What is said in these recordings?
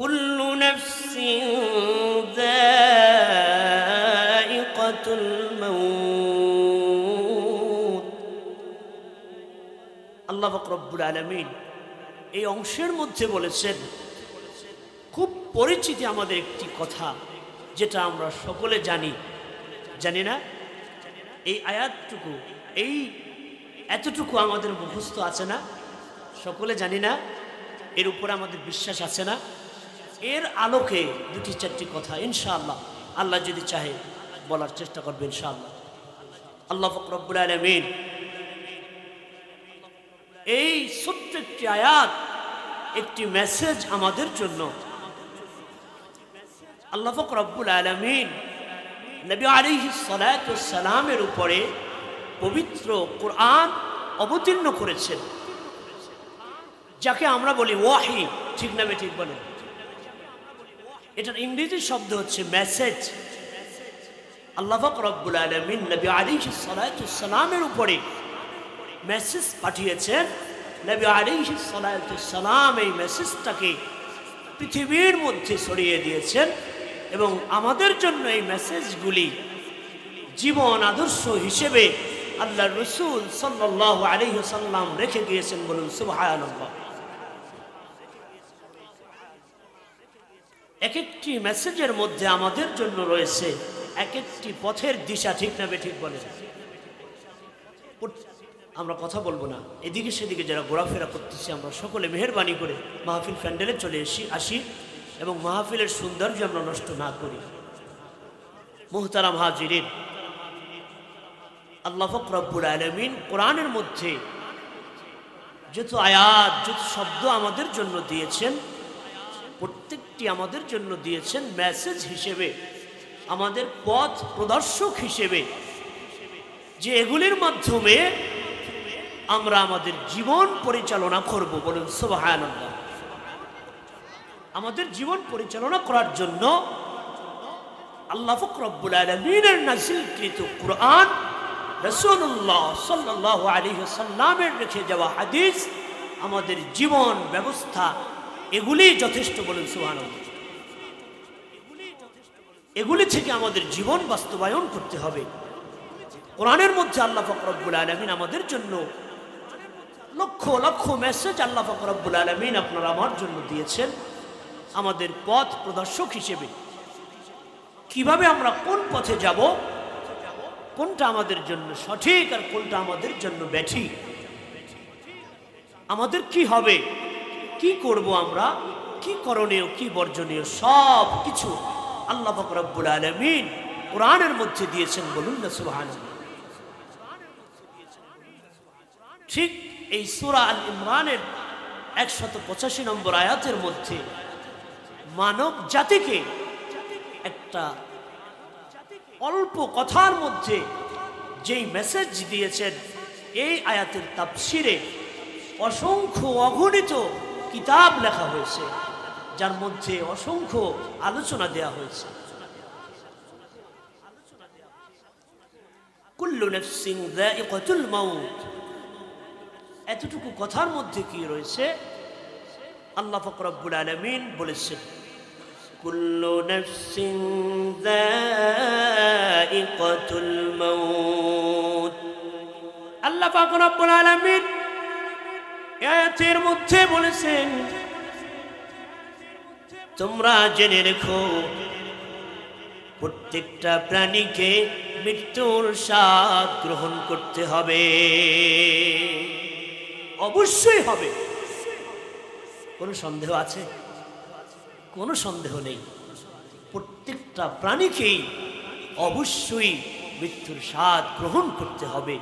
কুল্লু নাফসিন যায়িকাতুল মাউত। আল্লাহ পাক রব্বুল আলামিন এই অংশের মধ্যে বলেছেন, খুব পরিচিত আমাদের একটি কথা, যেটা আমরা সকলে জানি না? এই আয়াতটুকু, এই এতটুকু আমাদের মুখস্থ আছে না? সকলে জানি না? এর উপরে আমাদের বিশ্বাস আছে না? এর আলোকে দুটি চারটি কথা ইনশাআল্লাহ আল্লাহ যদি চাহে বলার চেষ্টা করবে ইনশাআল্লাহ। আল্লাহ পাক রব্বুল আলামিন এই ছোট্ট একটি আয়াত, একটি মেসেজ আমাদের জন্য। আল্লাহ পাক রব্বুল আলামিন নবী আলাইহিস সালাতু ওয়াস সালামের উপরে পবিত্র কোরআন অবতীর্ণ করেছেন, যাকে আমরা বলি ওয়াহি। ঠিক না ঠিক বলেন? এটার ইংরেজি শব্দ হচ্ছে মেসেজ। আল্লাহ পাক রব্বুল আলামিন নবী আলাইহিস সালাতু ওয়াস সালামের উপরে মেসেজ পাঠিয়েছেন। নবী আলাইহিস সালাতু ওয়াস সালাম এই মেসেজটাকে পৃথিবীর মধ্যে ছড়িয়ে দিয়েছেন এবং আমাদের জন্য এই মেসেজগুলি জীবন আদর্শ হিসেবে আল্লাহর রাসূল সাল্লাল্লাহু আলাইহি ওয়াসাল্লাম রেখে গিয়েছেন। বলুন সুবহানাল্লাহ। এক একটি মেসেজের মধ্যে আমাদের জন্য রয়েছে এক একটি পথের দিশা। ঠিক না ঠিক বলেন? আমরা কথা বলবো না, এদিকে সেদিকে যারা ঘোরাফেরা করতেছি আমরা সকলে মেহেরবানি করে মাহফিল প্যান্ডেলে চলে আসি এবং মাহফিলের সৌন্দর্য আমরা নষ্ট না করি। মুহতারাম হাজিরিন, আল্লাহ পাক রব্বুল আলামিন কোরআনের মধ্যে যত আয়াত, যত শব্দ আমাদের জন্য দিয়েছেন, প্রত্যেকটি আমাদের জন্য দিয়েছেন মেসেজ হিসেবে, আমাদের পথ প্রদর্শক হিসেবে, যে এগুলির মাধ্যমে আমরা আমাদের জীবন পরিচালনা করব। বলুন সুবহানাল্লাহ। আমাদের জীবন পরিচালনা করার জন্য আল্লাহ পাক রব্বুল আলামিনের নাযিলকৃত কোরআন, রাসূলুল্লাহ সাল্লাল্লাহু আলাইহি ওয়াসাল্লামের রেখে যাওয়া হাদিস, আমাদের জীবন ব্যবস্থা, এগুলি যথেষ্ট। বলুন সুবহানাল্লাহ। এগুলি থেকে আমাদের জীবন বাস্তবায়ন করতে হবে। কোরআনের মধ্যে আল্লাহ পাক রব্বুল আলামিন আমাদের জন্য লক্ষ লক্ষ মেসেজ আল্লাহ পাক রব্বুল আলামিন আপনার আমার জন্য দিয়েছেন, আমাদের পথ প্রদর্শক হিসেবে। কিভাবে আমরা কোন পথে যাব, কোনটা আমাদের জন্য সঠিক আর কোনটা আমাদের জন্য ব্যাঠিক, আমাদের কি হবে, কি করব আমরা, কি করণীয়, কি বর্জনীয়, সব কিছু আল্লাহ পাক রব্বুল আলামিন কোরআনের মধ্যে দিয়েছেন। বলুন না সুবহানাল্লাহ। ঠিক এই সূরা আল ইমরানের 185 নম্বর আয়াতের মধ্যে মানব জাতিকে একটা অল্প কথার মধ্যে যেই মেসেজ দিয়েছেন, এই আয়াতের তাফসিরে অসংখ্য অগণিত কিতাব লেখা হয়েছে, যার মধ্যে অসংখ্য আলোচনা দেয়া হয়েছে। কুল্লু নাফসিন যায়িকাতুল মাউত, এতটুকু কথার মধ্যে কি রয়েছে? আল্লাহ পাক রব্বুল আলামিন বলেছেন, কুল্লু নাফসিন যায়িকাতুল মাউত। আল্লাহ পাক রব্বুল আলামিন আয়াতের মধ্যে বলেছেন, তোমরা জেনে রেখো প্রত্যেকটা প্রাণীকে মৃত্যুর স্বাদ গ্রহণ করতে হবে। অবশ্যই হবে। কোনো সন্দেহ আছে? কোনো সন্দেহ নেই। প্রত্যেকটা প্রাণীকেই অবশ্যই মৃত্যুর স্বাদ গ্রহণ করতে হবে।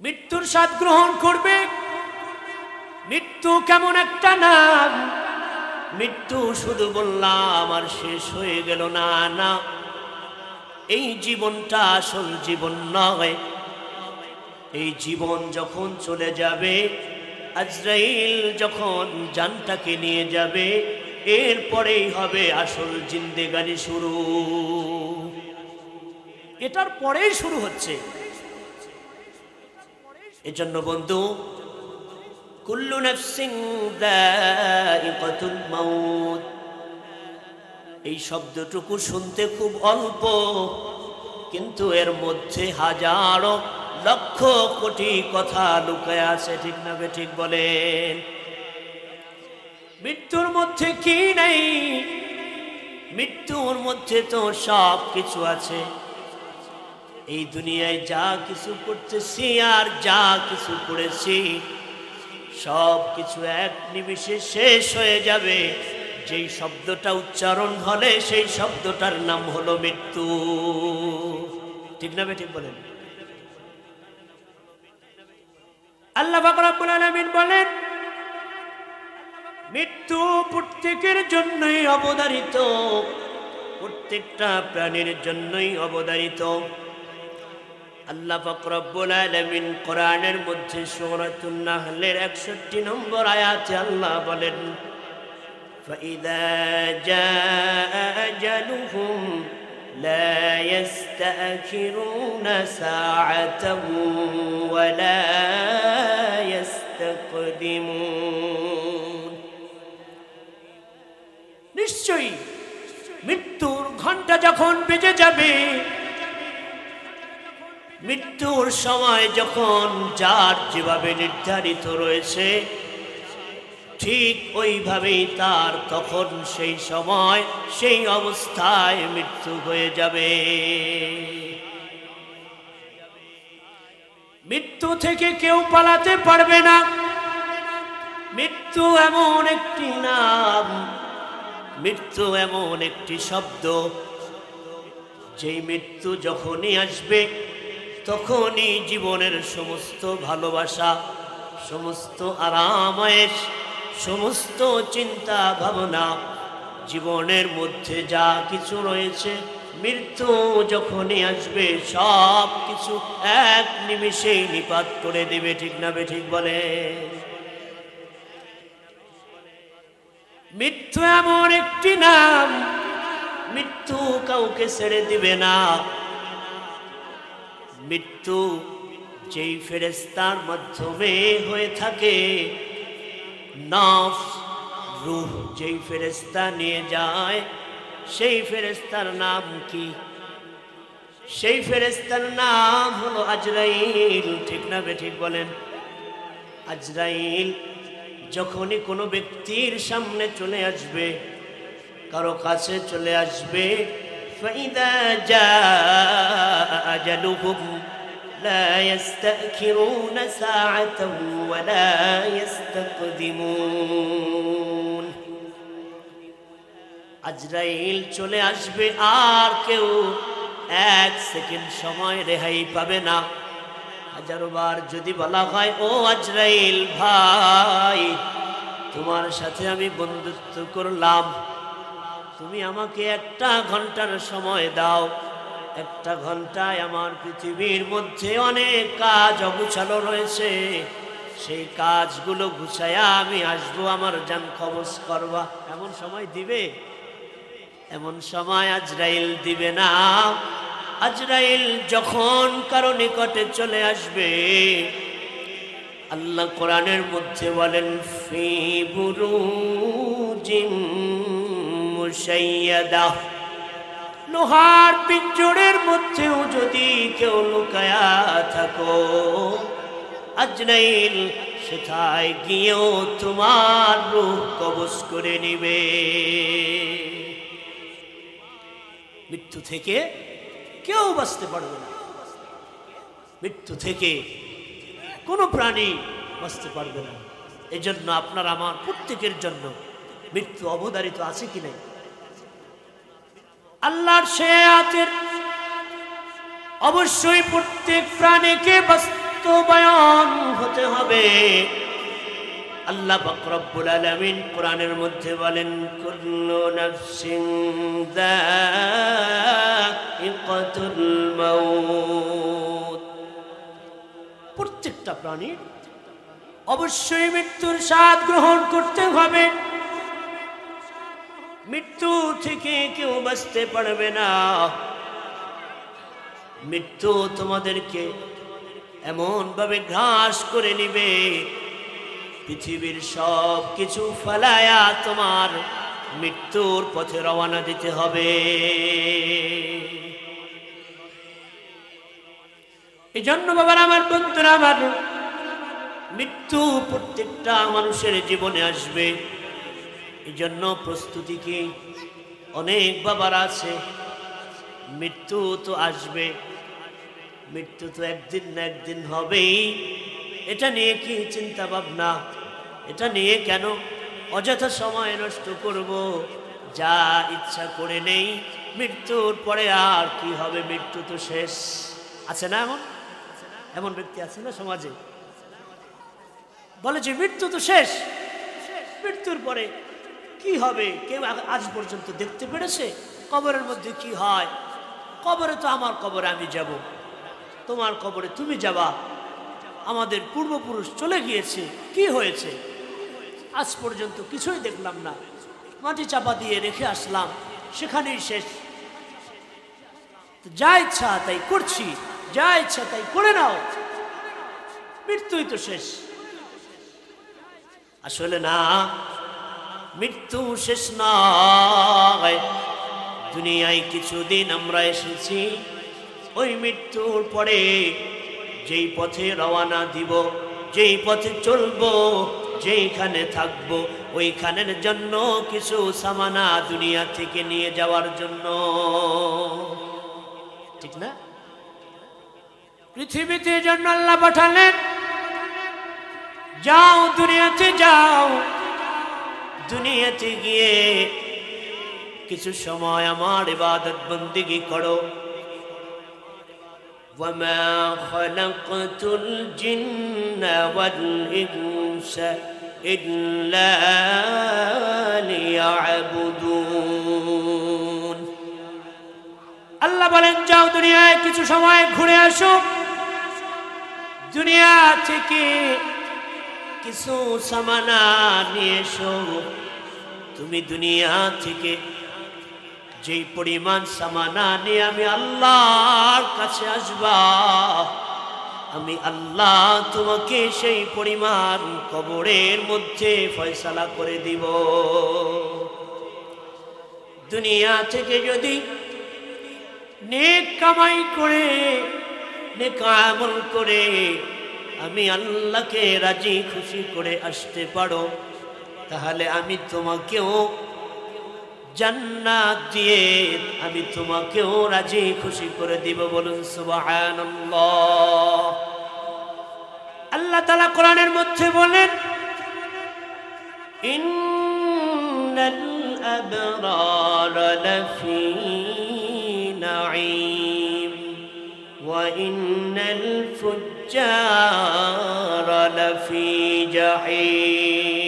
মৃত্যুর স্বাদ গ্রহণ করবে। মৃত্যু কেমন একটা নাম, মৃত্যু শুধু বললাম আর শেষ হয়ে গেল না, না, এই জীবনটা আসল জীবন নয়। এই জীবন যখন চলে যাবে, আজরাইল যখন জানটাকে নিয়ে যাবে, এরপরেই হবে আসল জিন্দেগানি শুরু। এটার পরেই শুরু হচ্ছে। এজন্য বন্ধু, কুল্লু নাফসিন যায়িকাতুল মাউত। এই শব্দটুকু শুনতে খুব অল্প, কিন্তু এর মধ্যে হাজারো লক্ষ কোটি কথা লুকায় আছে। ঠিক না ঠিক বলেন? মৃত্যুর মধ্যে কি নাই? মৃত্যুর মধ্যে তো সব কিছু আছে। এই দুনিয়ায় যা কিছু করতেছি আর যা কিছু করেছি সব কিছু এক নিমিষে শেষ হয়ে যাবে। যেই শব্দটা উচ্চারণ হলে সেই শব্দটার নাম হলো মৃত্যু। ঠিক না ঠিক বলেন? আল্লাহ পাক রব্বুল আলামিন বলেন, মৃত্যু প্রত্যেকের জন্যই অবধারিত, প্রত্যেকটা প্রাণীর জন্যই অবধারিত। আল্লাহ পাক রব্বুল আলামিন কোরআনের মধ্যে সূরাতুন নাহলের 61 নম্বর আয়াতে আল্লাহ বলেন, فإذا جاء أجلهم لا يستأخرون ساعة ولا يستقدمون। নিশ্চয়ই মৃত্যুর ঘণ্টা যখন বেজে যাবে, মৃত্যুর সময় যখন যার যেভাবে নির্ধারিত রয়েছে ঠিক ওইভাবেই তার তখন সেই সময় সেই অবস্থায় মৃত্যু হয়ে যাবে। মৃত্যু থেকে কেউ পালাতে পারবে না। মৃত্যু এমন একটি নাম, মৃত্যু এমন একটি শব্দ, যেই মৃত্যু যখনই আসবে তখনই জীবনের সমস্ত ভালোবাসা, সমস্ত আরামায়েশ, সমস্ত চিন্তা ভাবনা, জীবনের মধ্যে যা কিছু রয়েছে, মৃত্যু যখনই আসবে সব কিছু এক নিমিষেই নিপাত করে দেবে। ঠিক না ঠিক বলে? মৃত্যু এমন একটি নাম, মৃত্যু কাউকে ছেড়ে দিবে না। মৃত্যু যেই ফেরেশতার মাধ্যমে হয়ে থাকে, নফস রূহ যেই ফেরেশতা নিয়ে যায়, সেই ফেরেশতার নাম কি? সেই ফেরেশতার নাম হলো আজরাইল। ঠিক না ঠিক বলেন? আজরাইল যখনই কোনো ব্যক্তির সামনে চলে আসবে, কারো কাছে চলে আসবে, ফাইদা জাআ আজালুহুম লা ইস্তাখিরুনা সাআতাও ওয়া লা ইস্তাকদিমুন। আজরাইল চলে আসবে আর কেউ এক সেকেন্ড সময় রেহাই পাবে না। হাজারো বার যদি বলা হয়, ও আজরাইল ভাই, তোমার সাথে আমি বন্ধুত্ব করলাম, তুমি আমাকে 1 ঘন্টার সময় দাও, 1 ঘন্টায় আমার পৃথিবীর মধ্যে অনেক কাজ অগুছালো রয়েছে, সেই কাজগুলো গুছায়া আমি আসবো, আমার জান কবজ করবা। এমন সময় দিবে? এমন সময় আজরাইল দিবে না। আজরাইল যখন কারো নিকটে চলে আসবে, আল্লাহ কোরআনের মধ্যে বলেন, ফি বুরুজিম মুশাইয়াদা, লোহার পিঞ্জরের মধ্যেও যদি কেউ লুকায়া থাকো, আজরাইল সেথায় গিয়েও তোমার রূহ কবজ করে নিবে। মৃত্যু থেকে কেউ বাঁচতে পারবে না। মৃত্যু থেকে কোনো প্রাণী বাঁচতে পারবে না। এজন্য আপনার আমার প্রত্যেকের জন্য মৃত্যু অবধারিত আছে কি নাই? আল্লাহর সে আয়াতের অবশ্যই প্রত্যেক প্রাণীকে বাস্তবায়ন হতে হবে। আল্লাহ পাক রব্বুল আলামিন কোরআনের মধ্যে বলেন, কুল্লু নাফসিন যায়িকাতুল মাউত। প্রত্যেকটা প্রাণী অবশ্যই মৃত্যুর স্বাদ গ্রহণ করতে হবে। মৃত্যু থেকে কেউ বাঁচতে পারবে না। মৃত্যু তোমাদেরকে এমন ভাবে গ্রাস করে নিবে, পৃথিবীর সব কিছু ফেলায়া তোমার মৃত্যুর পথে রওনা দিতে হবে। এই জন্য বাবার আমার, বন্ধুরা আমার, মৃত্যু প্রত্যেকটা মানুষের জীবনে আসবে। এই জন্য প্রস্তুতি কি অনেক বাবার আছে। মৃত্যু তো আসবে, মৃত্যু তো একদিন না একদিন হবেই। এটা নিয়ে কি চিন্তা ভাবনা, এটা নিয়ে কেন অযথা সময় নষ্ট করব? যা ইচ্ছা করে নেই, মৃত্যুর পরে আর কি হবে? মৃত্যু তো শেষ। আছে না এমন এমন ব্যক্তি আছে না সমাজে, বলে যে মৃত্যু তো শেষ, মৃত্যুর পরে কি হবে? কেউ আজ পর্যন্ত দেখতে পেরেছে কবরের মধ্যে কি হয়? কবরে তো আমার কবরে আমি যাব, তোমার কবরে তুমি যাবা, আমাদের পূর্বপুরুষ চলে গিয়েছে, কি হয়েছে? আজ পর্যন্ত কিছুই দেখলাম না, মাটি চাপা দিয়ে রেখে আসলাম, সেখানেই শেষ। যা ইচ্ছা তাই করছি, যা ইচ্ছা তাই করে নাও, মৃত্যুই তো শেষ। আসলে না, মৃত্যু শেষ নয়। দুনিয়ায় কিছুদিন আমরা এসেছি, ওই মৃত্যুর পরে যেই পথে রওনা দিব, যেই পথে চলবো, যেইখানে থাকবো, ওইখানের জন্য কিছু সামানা দুনিয়া থেকে নিয়ে যাওয়ার জন্য, ঠিক না? পৃথিবীতে জন্য আল্লাহ পাঠালেন, যাও দুনিয়াতে যাও, দুনিয়াতে গিয়ে কিছু সময় আমার ইবাদত বন্দেগী করো। وما خلقت الجن والإنس إلا ليعبدون। আল্লাহ বলেন, যাও দুনিয়ায় কিছু সময় ঘুরে আসো, দুনিয়া থেকে কিছু সামানা নিয়ে এসো। তুমি দুনিয়া থেকে যেই পরিমাণ সামানা নিয়ে আমি আল্লাহর কাছে আসবা, আমি আল্লাহ তোমাকে সেই পরিমাণ কবরের মধ্যে ফয়সালা করে দিব। দুনিয়া থেকে যদি নেক কামাই করে, নেক আমল করে আমি আল্লাহকে রাজি খুশি করে আসতে পারো, তাহলে আমি তোমাকেও জান্নাত দিয়ে আমি তোমাকেও রাজি খুশি করে দিব। বলুন সুবহানাল্লাহ। আল্লাহ তাআলা কোরআনের মধ্যে বলেন, ইন্নাল আবরারা লাফি নাঈম ওয়া ইন্নাল ফুজ্জারা লাফি জাহিম।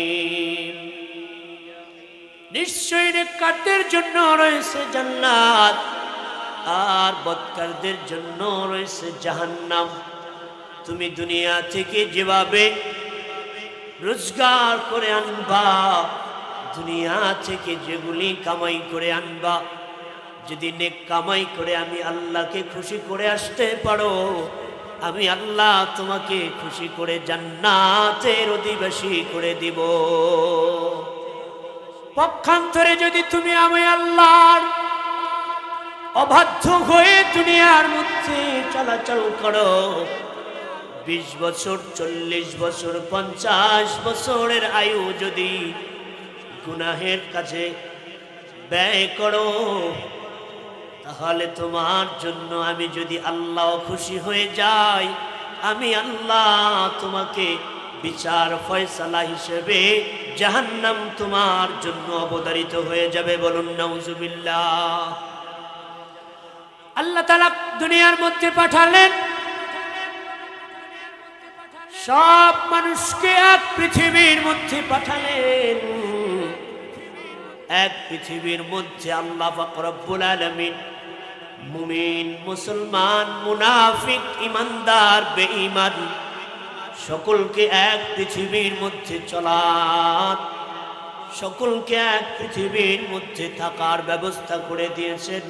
নিশ্চয়ই নেককারদের জন্য রয়েছে জান্নাত, আর বদকারদের জন্য রয়েছে জাহান্নাম। তুমি দুনিয়া থেকে যেভাবে রোজগার করে আনবা, দুনিয়া থেকে যেগুলি কামাই করে আনবা, যদি নেক কামাই করে আমি আল্লাহকে খুশি করে আসতে পারো, আমি আল্লাহ তোমাকে খুশি করে জান্নাতের অধিবাসী করে দিব। পক্ষান্তরে যদি তুমি আমি আল্লাহর অবাধ্য হয়ে দুনিয়ার মধ্যে চলাচল করো, 20 বছর, 40 বছর, 50 বছরের আয়ু যদি গুনাহের কাছে ব্যয় করো, তাহলে তোমার জন্য আমি যদি আল্লাহ খুশি হয়ে যাই, আমি আল্লাহ তোমাকে বিচার ফয়সালা হিসেবে জাহান্নাম তোমার জন্য অবধারিত হয়ে যাবে। বলুন নাউজুবিল্লাহ। আল্লাহ তাআলা দুনিয়ার মধ্যে পাঠালেন, সব মানুষকে এক পৃথিবীর মধ্যে পাঠালেন। এক পৃথিবীর মধ্যে আল্লাহ পাক রব্বুল আলামিন মুমিন, মুসলমান, মুনাফিক, ইমানদার, বেঈমান সকলকে এক পৃথিবীর মধ্যে চলার, সকলকে এক পৃথিবীর মধ্যে থাকার ব্যবস্থা করে দিয়েছেন।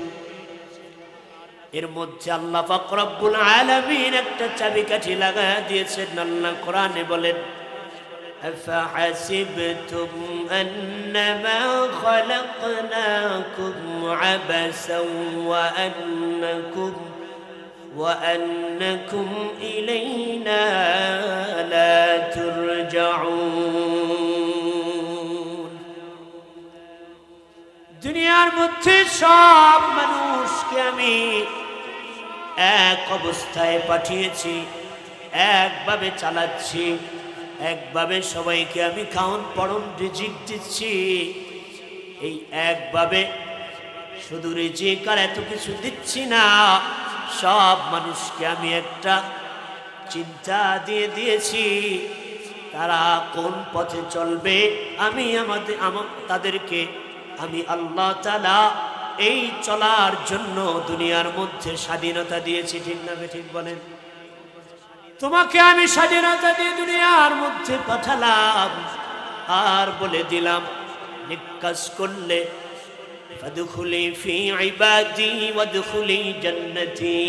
এর মধ্যে আল্লাহ পাক রব্বুল আলামিন একটা চাবিকাঠি লাগায় দিয়েছেন। আল্লাহ কোরআনে বলেন, أفحسبتم أنما خلقناكم عبثا وأنكم إلينا لا ترجعون দুনিয়ার মধ্যে সব মানুষকে আমি এক অবস্থায় পাঠিয়েছি, একভাবে চালাচ্ছি, একভাবে সবাইকে আমি খাওন পড়ন রিজিক দিচ্ছি। এই একভাবে শুধু রিজিক আর এত কিছু দিচ্ছি না, সব মানুষকে আমি একটা চিন্তা দিয়ে দিয়েছি, তারা কোন পথে চলবে। আমি তাদেরকে আমি আল্লাহ তাআলা এই চলার জন্য দুনিয়ার মধ্যে স্বাধীনতা দিয়েছি। ঠিক না ঠিক বলেন? তোমাকে আমি স্বাধীনতা দিয়ে দুনিয়ার মধ্যে পাঠালাম আর বলে দিলাম নেক কাজ করলে ফাদখুলি ফি ইবাদি ওয়াদখুলি জান্নাতি,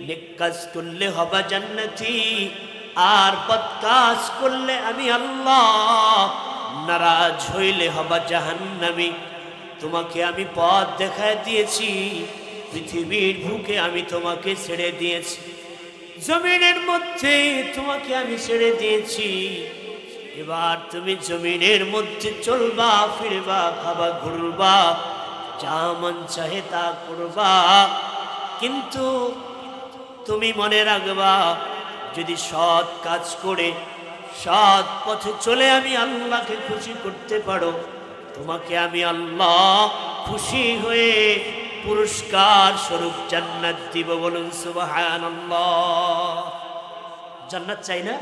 নেক কাজ করলে হবা জান্নাতি, আর বদ কাজ করলে আমি আল্লাহ নারাজ হইলে হবা জাহান্নামী। তোমাকে আমি পথ দেখায় দিয়েছি, পৃথিবীর বুকে আমি তোমাকে ছেড়ে দিয়েছি, জমিনের মধ্যে তোমাকে আমি ছেড়ে দিয়েছি। এবার তুমি জমিনের মধ্যে চলবা, ফিরবা, খাবা, ঘুরবা, যা মন চাহে তা করবা, কিন্তু তুমি মনে রাখবা যদি সৎ কাজ করে সৎ পথে চলে আমি আল্লাহকে খুশি করতে পারো, তোমাকে আমি আল্লাহ খুশি হয়ে পুরস্কার স্বরূপ জান্নাত দিব। বলুন সুবহানাল্লাহ। জান্নাত চাই না?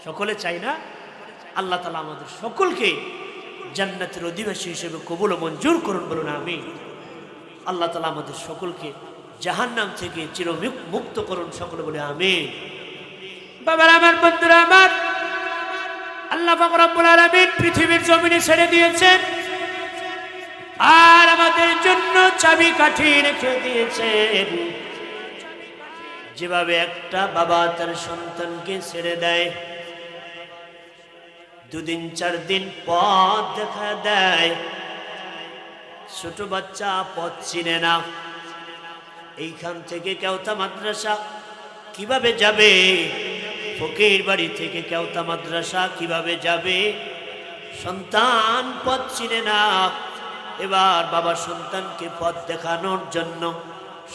সকলে চাই না? আল্লাহ তাআলা আমাদের সকলকে জান্নাতের অধিবাসী হিসেবে কবুল ও মঞ্জুর করুন। বলুন আমিন। আল্লাহ তাআলা আমাদের সকলকে জাহান্নাম থেকে চিরমুক্ত করুন। সকলে বলে আমিন। বাবার আমার, বন্ধুরা আমার, আল্লাহ পাক রব্বুল আলামিন পৃথিবীর জমিনে ছেড়ে দিয়েছেন আর আমাদের জন্য চাবিকাঠি রেখে দিয়েছেন। যেভাবে একটা বাবা তার সন্তানকে ছেড়ে দেয়, দুদিন 4 দিন পথ দেখা দেয়, ছোট বাচ্চা পথ চিনে না, এইখান থেকে কেওতা মাদ্রাসা কিভাবে যাবে, ফকির বাড়ি থেকে কেওতা মাদ্রাসা কিভাবে যাবে, সন্তান পথ চিনে না। এবার বাবা সন্তানকে পথ দেখানোর জন্য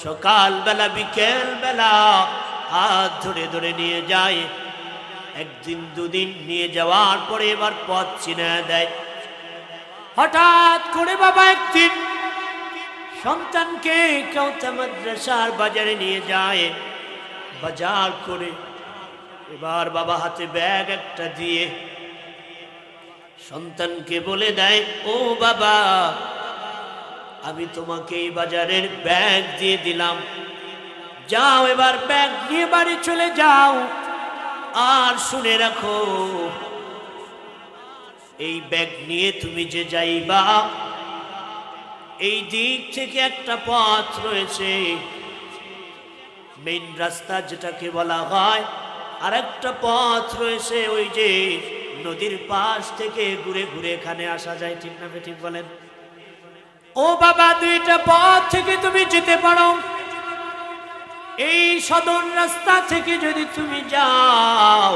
সকালবেলা বিকেলবেলা হাত ধরে ধরে নিয়ে যায়। একদিন দুদিন নিয়ে যাওয়ার পরে এবার পথ চিনে দেয়। হঠাৎ করে বাবা একদিন সন্তানকে কেওতা মাদ্রাসার বাজারে নিয়ে যায়। বাজার করে এবার বাবা হাতে ব্যাগ একটা দিয়ে সন্তানকে বলে দেয়, ও বাবা, আমি তোমাকে এই বাজারের ব্যাগ দিয়ে দিলাম, যাও এবার ব্যাগ নিয়ে বাড়ি চলে যাও। আর শুনে রাখো, এই ব্যাগ নিয়ে তুমি যে যাইবা, এই দিক থেকে একটা পথ রয়েছে, মেইন রাস্তা যেটাকে বলা হয়, আর একটা পথ রয়েছে ওই যে নদীর পাশ থেকে ঘুরে ঘুরে এখানে আসা যায়। ঠিক না ঠিক বলেন? ও বাবা, দুইটা পথ থেকে তুমি যেতে পারো। এই সদর রাস্তা থেকে যদি তুমি যাও,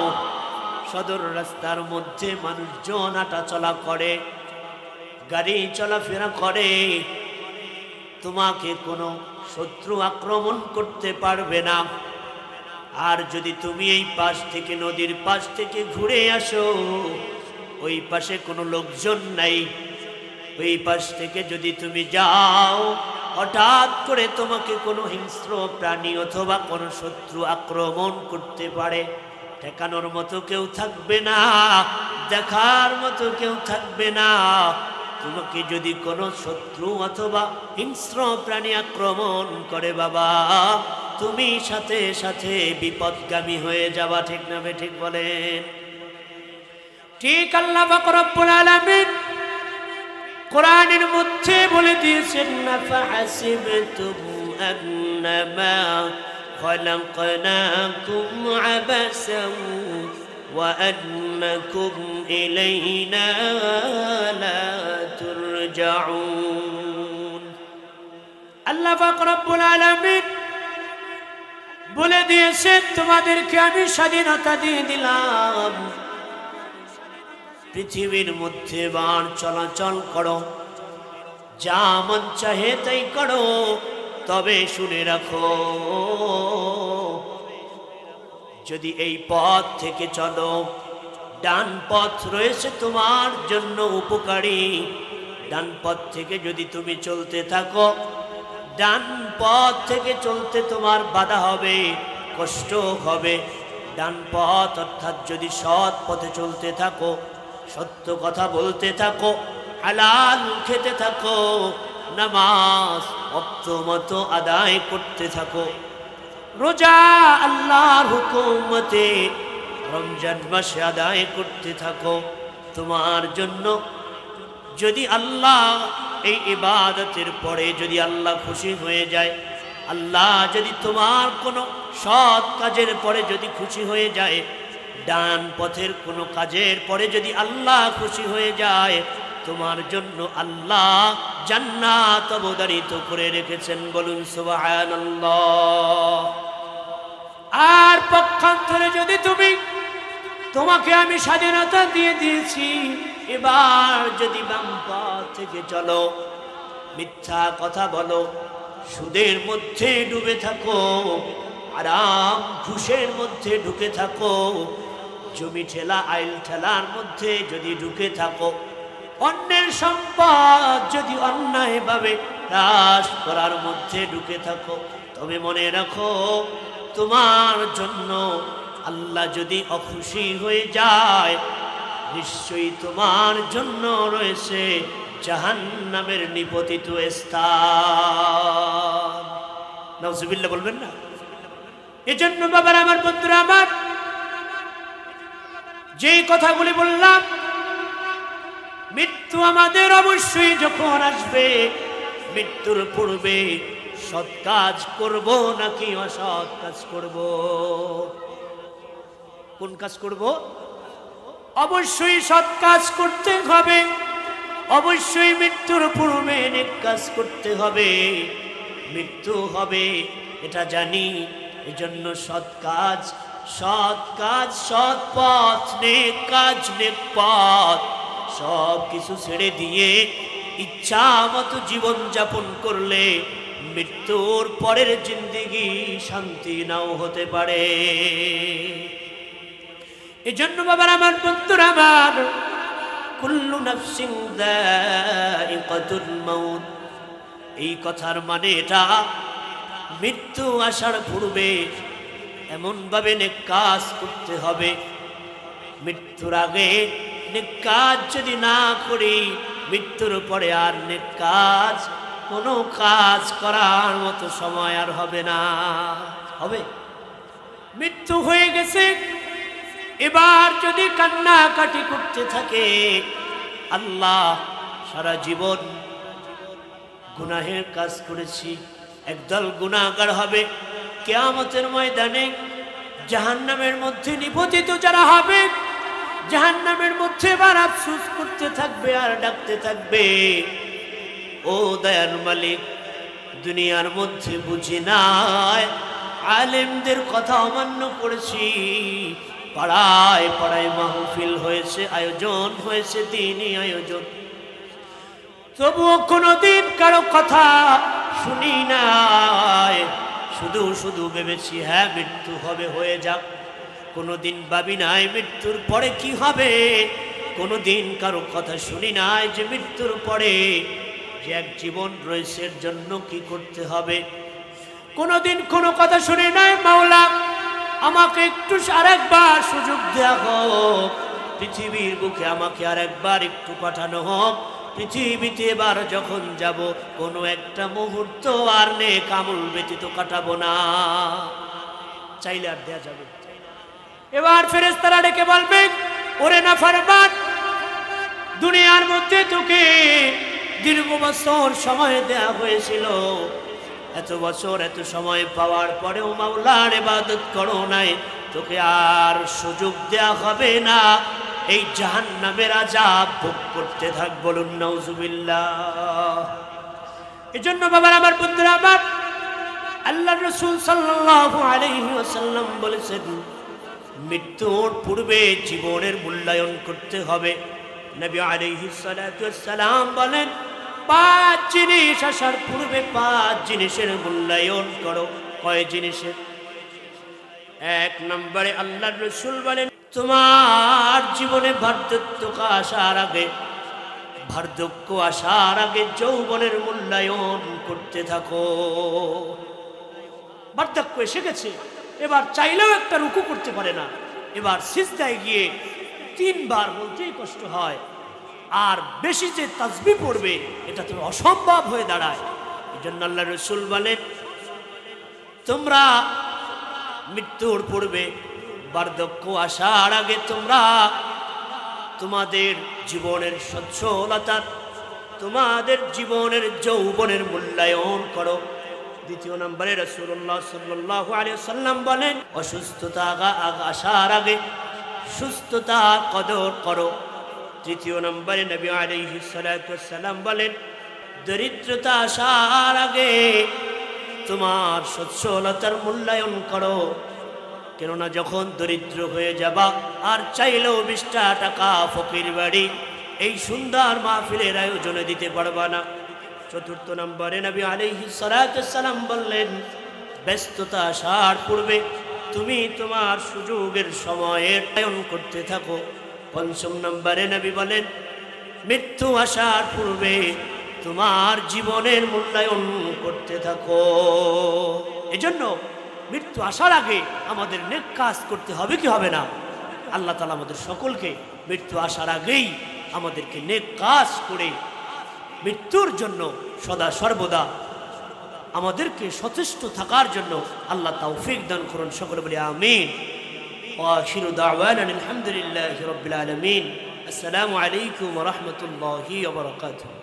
সদর রাস্তার মধ্যে মানুষজন হাঁটা চলা করে, গাড়ি চলাফেরা করে, তোমাকে কোনো শত্রু আক্রমণ করতে পারবে না। আর যদি তুমি এই পাশ থেকে নদীর পাশ থেকে ঘুরে আসো, ওই পাশে কোনো লোকজন নাই, ওই পাশ থেকে যদি তুমি যাও, হঠাৎ করে তোমাকে কোনো হিংস্র প্রাণী অথবা কোনো শত্রু আক্রমণ করতে পারে। ঠেকানোর মতো কেউ থাকবে না, দেখার মতো কেউ থাকবে না। তোমাকে যদি কোনো শত্রু অথবা হিংস্র প্রাণী আক্রমণ করে বাবা, তুমি সাথে সাথে বিপদগামী হয়ে যাবা। ঠিক না ঠিক বলেন? ঠিক আল্লাহ পাক রব্বুল আলামিন কোরআনের মধ্যে বলে দিয়েছেন, ফাহাসিবতুম আন্নামা খলাকনাকুম আবাসান وأنكم إلينا لا ترجعون আল্লাহ পাক রব্বুল আলামিন বলে দিয়েছেন তোমাদেরকে আমি স্বাধীনতা দিয়ে দিলাম, পৃথিবীর মধ্যে বাণ চলাচল করো, যা মন চাহে তাই করো, তবে শুনে রাখো যদি এই পথ থেকে চলো, ডান পথ রয়েছে তোমার জন্য উপকারী, ডান পথ থেকে যদি তুমি চলতে থাকো, ডান পথ থেকে চলতে তোমার বাধা হবে, কষ্ট হবে। ডান পথ অর্থাৎ যদি সৎ পথে চলতে থাকো, সত্য কথা বলতে থাকো, হালাল খেতে থাকো, নামাজ ওয়াক্ত মতো আদায় করতে থাকো, রোজা আল্লাহর হুকুমতে রমজান মাসে আদায় করতে থাকো, তোমার জন্য যদি আল্লাহ এই ইবাদতের পরে যদি আল্লাহ খুশি হয়ে যায়, আল্লাহ যদি তোমার কোনো সৎ কাজের পরে যদি খুশি হয়ে যায়, ডান পথের কোনো কাজের পরে যদি আল্লাহ খুশি হয়ে যায়, তোমার জন্য আল্লাহ জান্নাত অবধারিত করে রেখেছেন। বলুন সুবহানাল্লাহ। আর পক্ষান্তরে যদি তোমাকে আমি স্বাধীনতা দিয়ে দিয়েছি, এবার যদি বাম পথ থেকে চলো, মিথ্যা কথা বলো, সুদের মধ্যে ডুবে থাকো, আরাম ঘুষের মধ্যে ঢুকে থাকো, জমি ঠেলা আইল ঠেলার মধ্যে যদি ঢুকে থাকো, অন্যের সম্পদ যদি অন্যায়ভাবে হ্রাস করার মধ্যে ঢুকে থাকো, তবে মনে রাখো তোমার জন্য আল্লাহ যদি অখুশি হয়ে যায়, নিশ্চয়ই তোমার জন্য রয়েছে জাহান্নামের নিপতিত স্থান। নাউজুবিল্লাহ বলবেন না? এজন্য বাবার আমার, বন্ধুরা আমার, যেই কথাগুলি বললাম, মৃত্যু আমাদের অবশ্যই যখন আসবে, মৃত্যুর পূর্বে সৎ কাজ করব নাকি অসৎ কাজ করব? কোন কাজ করব? অবশ্যই সৎ কাজ করতে হবে, অবশ্যই মৃত্যুর পূর্বে নেক কাজ করতে হবে। মৃত্যু হবে এটা জানি, এজন্য সৎ কাজ, সৎ কাজ, সৎ পথ, নেক কাজ, নেক পথ সব কিছু ছেড়ে দিয়ে ইচ্ছা মতো জীবন যাপন করলে মৃত্যুর পরের জিন্দেগি শান্তি নাও হতে পারে। এজন্য বাবার আমার, বন্ধুরা আমার, কুল্লু নাফসিন যায়িকাতুল মাউত, এই কথার মানে এটা, মৃত্যু আসার পূর্বে এমন ভাবে নেক কাজ করতে হবে, মৃত্যুর আগে নেক কাজ যদি না করি, মৃত্যুর পরে আর নেক কাজ, কোনো কাজ করার মতো সময় আর হবে না। হবে? মৃত্যু হয়ে গেছে, এবার যদি কান্নাকাটি করতে থাকে, আল্লাহ সারা জীবন গুনাহের কাজ করেছি, একদল গুনাহগার হবে, কিয়ামতের ময়দানে জাহান্নামের মধ্যে নিপতিত যারা হবে, জাহান্নামের মধ্যে এবার আফসোস করতে থাকবে আর ডাকতে থাকবে, ও দয়ার মালিক, দুনিয়ার মধ্যে বুঝি নাই, আলেমদের কথা অমান্য করেছি, পাড়ায় পাড়ায় মাহফিল হয়েছে, আয়োজন হয়েছে, দিনই আয়োজন, তবুও কোনোদিন কারো কথা শুনি নাই, শুধু শুধু ভেবেছি হ্যাঁ মৃত্যু হবে, হয়ে যাক। কোনোদিন ভাবি নাই মৃত্যুর পরে কি হবে, কোনোদিন কারো কথা শুনি নাই যে মৃত্যুর পরে যে এক জীবন রয়েছে এর জন্য কি করতে হবে, কোনোদিন কোনো কথা শুনি নাই। মাওলা আমাকে একটু আরেকবার সুযোগ দেয়া হোক, পৃথিবীর বুকে আমাকে আরেকবার একটু পাঠানো হোক, পৃথিবীতে এবার যখন যাব কোনো একটা মুহূর্ত আর নেক আমল ব্যতীত কাটাবো না, চাইলে আর দেয়া যাবে। এবার ফেরেশতারা ডেকে বলবে, ওরে নাফরমান, দুনিয়ার মধ্যে তোকে দীর্ঘ বছর সময় দেয়া হয়েছিল, এত বছর এত সময় পাওয়ার পরেও মাওলার ইবাদত করো নাই, তোকে আর সুযোগ দেয়া হবে না এই জাহান্নামের আযাব ভোগ করতে থাক। বলুন নাউজুবিল্লাহ। এজন্য বাবার আমার, বন্ধুরা আমার, আল্লাহর রাসূল সাল্লাল্লাহু আলাইহি ওয়াসাল্লাম বলেছেন, মৃত্যুর পূর্বে জীবনের মূল্যায়ন করতে হবে। নবী আলাইহিস সালাতু ওয়াস সালাম বলেন, 5 জিনিস আসার পূর্বে 5 জিনিসের মূল্যায়ন করো। কয় জিনিসের? 1 নম্বরে আল্লাহর রাসূল বলেন, তোমার জীবনে বার্ধক্য আসার আগে যৌবনের মূল্যায়ন করতে থাকো। বার্ধক্য এসে গেছে, এবার চাইলেও একটা রুকু করতে পারে না, এবার সিজদায় গিয়ে 3 বার বলতেই কষ্ট হয়, আর বেশি যে তাসবিহ পড়বে এটা তো অসম্ভব হয়ে দাঁড়ায়। এজন্য আল্লাহর রাসূল বলেন, তোমরা মৃত্যুর পূর্বে বার্ধক্য আসার আগে তোমরা তোমাদের জীবনের সচ্ছলতা, তোমাদের জীবনের যৌবনের মূল্যায়ন করো। 2 নম্বরে রাসূলুল্লাহ সাল্লাল্লাহু আলাইহি ওয়াসাল্লাম বলেন, অসুস্থতা আসার আগে সুস্থতা কদর করো। 3 নম্বরে নবী আলাইহিস সালাতু ওয়াস সালাম বলেন, দরিদ্রতা আসার আগে তোমার সচ্ছলতার মূল্যায়ন করো। কেননা যখন দরিদ্র হয়ে যাবা আর চাইলেও 20টা টাকা ফকির বাড়ি এই সুন্দর মাহফিলের আয়োজনে দিতে পারবা না। 4 নম্বরে নবী আলাইহিস সালাতু ওয়াস সালাম বললেন, ব্যস্ততা আসার পূর্বে তুমি তোমার সুযোগের সময়ের আয়োজন করতে থাকো। 5 নম্বরে নবী বলেন, মৃত্যু আসার পূর্বে তোমার জীবনের মূল্যায়ন করতে থাকো। এজন্য মৃত্যু আসার আগে আমাদের নেক কাজ করতে হবে কি হবে না? আল্লাহ তাআলা আমাদের সকলকে মৃত্যু আসার আগেই আমাদেরকে নেক কাজ করে মৃত্যুর জন্য সদা সর্বদা আমাদেরকে সচেষ্ট থাকার জন্য আল্লাহ তৌফিক দান করুন। সকলে বলি আমিন। ওয়া আখিরু দাওয়ানা আলহামদুলিল্লাহি রাব্বিল আলামিন। আসসালামু আলাইকুম ওয়া রাহমাতুল্লাহি ওয়া বারাকাতুহু।